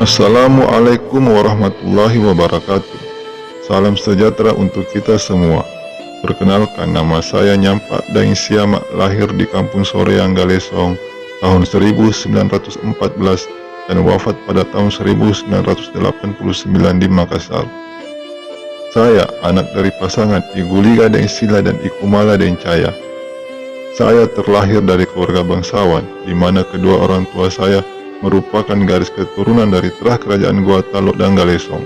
Assalamualaikum warahmatullahi wabarakatuh. Salam sejahtera untuk kita semua. Perkenalkan, nama saya Nyampak Daeng Siamak, lahir di Kampung Soreang, Galesong tahun 1914 dan wafat pada tahun 1989 di Makassar. Saya anak dari pasangan Iguliga Daeng Sila dan Ikumala Daeng Caya. Saya terlahir dari keluarga bangsawan, di mana kedua orang tua saya merupakan garis keturunan dari terah kerajaan Goa Talok dan Galesong.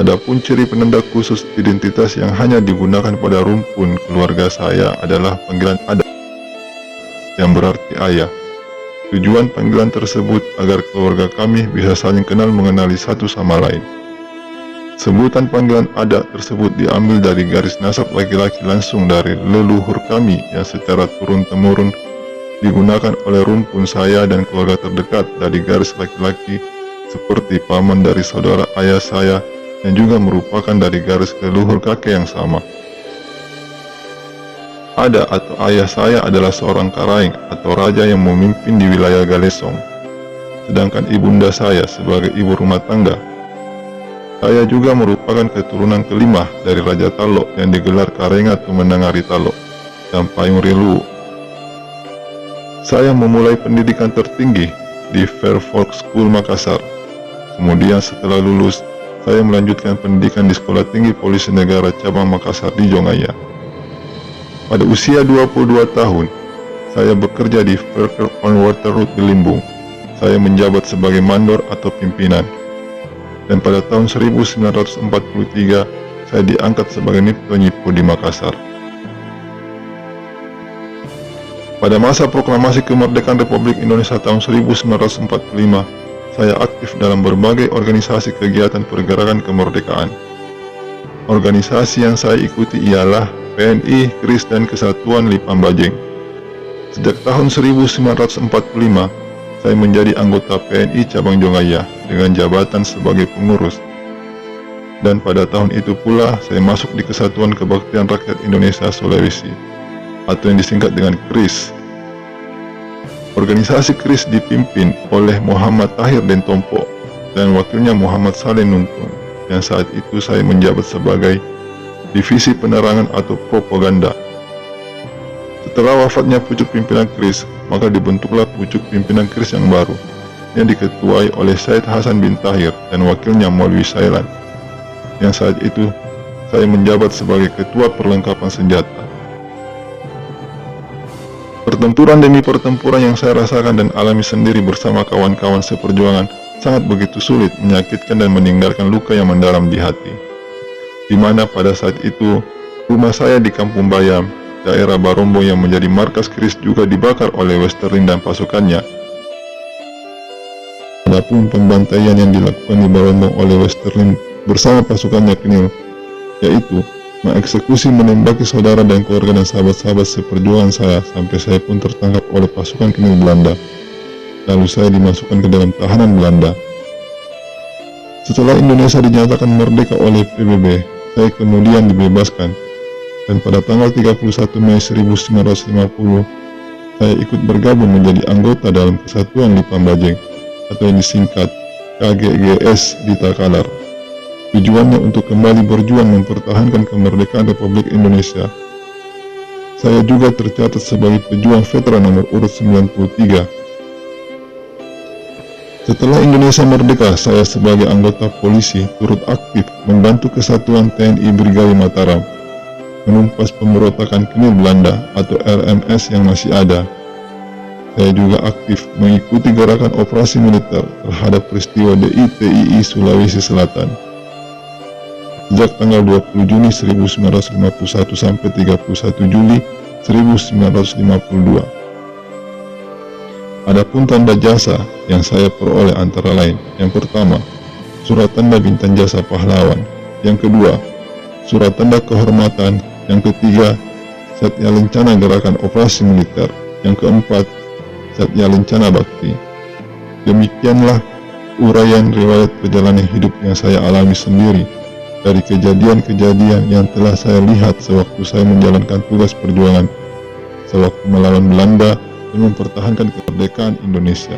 Adapun ciri penanda khusus identitas yang hanya digunakan pada rumpun keluarga saya adalah panggilan adat, yang berarti ayah. Tujuan panggilan tersebut agar keluarga kami bisa saling kenal mengenali satu sama lain. Sebutan panggilan adat tersebut diambil dari garis nasab laki-laki langsung dari leluhur kami yang secara turun-temurun digunakan oleh rumpun saya dan keluarga terdekat dari garis laki-laki seperti paman dari saudara ayah saya yang juga merupakan dari garis leluhur kakek yang sama. Ada atau ayah saya adalah seorang karaeng atau raja yang memimpin di wilayah Galesong, sedangkan ibunda saya sebagai ibu rumah tangga. Saya juga merupakan keturunan kelima dari Raja Talok yang digelar Karenga Tumenangari Talok dan Payung Rilu. Saya memulai pendidikan tertinggi di Fairfolk School Makassar. Kemudian setelah lulus, saya melanjutkan pendidikan di Sekolah Tinggi Polisi Negara Cabang Makassar di Jongaya. Pada usia 22 tahun, saya bekerja di Fairfield on Water Road di Limbung. Saya menjabat sebagai mandor atau pimpinan. Dan pada tahun 1943, saya diangkat sebagai Nipto Nyipo di Makassar. Pada masa proklamasi kemerdekaan Republik Indonesia tahun 1945, saya aktif dalam berbagai organisasi kegiatan pergerakan kemerdekaan. Organisasi yang saya ikuti ialah PNI, KRIS, dan Kesatuan Lipang Bajeng. Sejak tahun 1945, saya menjadi anggota PNI Cabang Jongaya dengan jabatan sebagai pengurus. Dan pada tahun itu pula, saya masuk di Kesatuan Kebaktian Rakyat Indonesia Sulawesi, atau yang disingkat dengan KRIS. Organisasi KRIS dipimpin oleh Muhammad Tahir Dentompo dan wakilnya Muhammad Saleh Nuntung, yang saat itu saya menjabat sebagai Divisi Penerangan atau Propaganda. Setelah wafatnya pucuk pimpinan KRIS, maka dibentuklah pucuk pimpinan KRIS yang baru, yang diketuai oleh Said Hasan bin Tahir dan wakilnya Maulwi Sailan, yang saat itu saya menjabat sebagai Ketua Perlengkapan Senjata. Pertempuran demi pertempuran yang saya rasakan dan alami sendiri bersama kawan-kawan seperjuangan sangat begitu sulit, menyakitkan dan meninggalkan luka yang mendalam di hati. Di mana pada saat itu, rumah saya di Kampung Bayam, daerah Barombo yang menjadi markas KRIS juga dibakar oleh Westerling dan pasukannya. Adapun pembantaian yang dilakukan di Barombo oleh Westerling bersama pasukannya Knil, yaitu mengeksekusi, menembaki saudara dan keluarga dan sahabat-sahabat seperjuangan saya sampai saya pun tertangkap oleh pasukan Knil Belanda. Lalu saya dimasukkan ke dalam tahanan Belanda. Setelah Indonesia dinyatakan merdeka oleh PBB, saya kemudian dibebaskan. Dan pada tanggal 31 Mei 1950, saya ikut bergabung menjadi anggota dalam Kesatuan Lipang Bajeng atau yang disingkat KGGS di Takalar. Tujuannya untuk kembali berjuang mempertahankan kemerdekaan Republik Indonesia. Saya juga tercatat sebagai pejuang veteran nomor urut 93. Setelah Indonesia merdeka, saya sebagai anggota polisi turut aktif membantu Kesatuan TNI Brigade Mataram menumpas pemberontakan Knil Belanda atau RMS yang masih ada. Saya juga aktif mengikuti gerakan operasi militer terhadap peristiwa DITII Sulawesi Selatan sejak tanggal 20 Juni 1951 sampai 31 Juli 1952. Adapun tanda jasa yang saya peroleh antara lain, yang pertama, surat tanda bintang jasa pahlawan, yang kedua, surat tanda kehormatan, yang ketiga, Satya Lencana Gerakan Operasi Militer, yang keempat, Satya Lencana Bakti. Demikianlah uraian riwayat perjalanan hidup yang saya alami sendiri dari kejadian-kejadian yang telah saya lihat sewaktu saya menjalankan tugas perjuangan sewaktu melawan Belanda dan mempertahankan kemerdekaan Indonesia.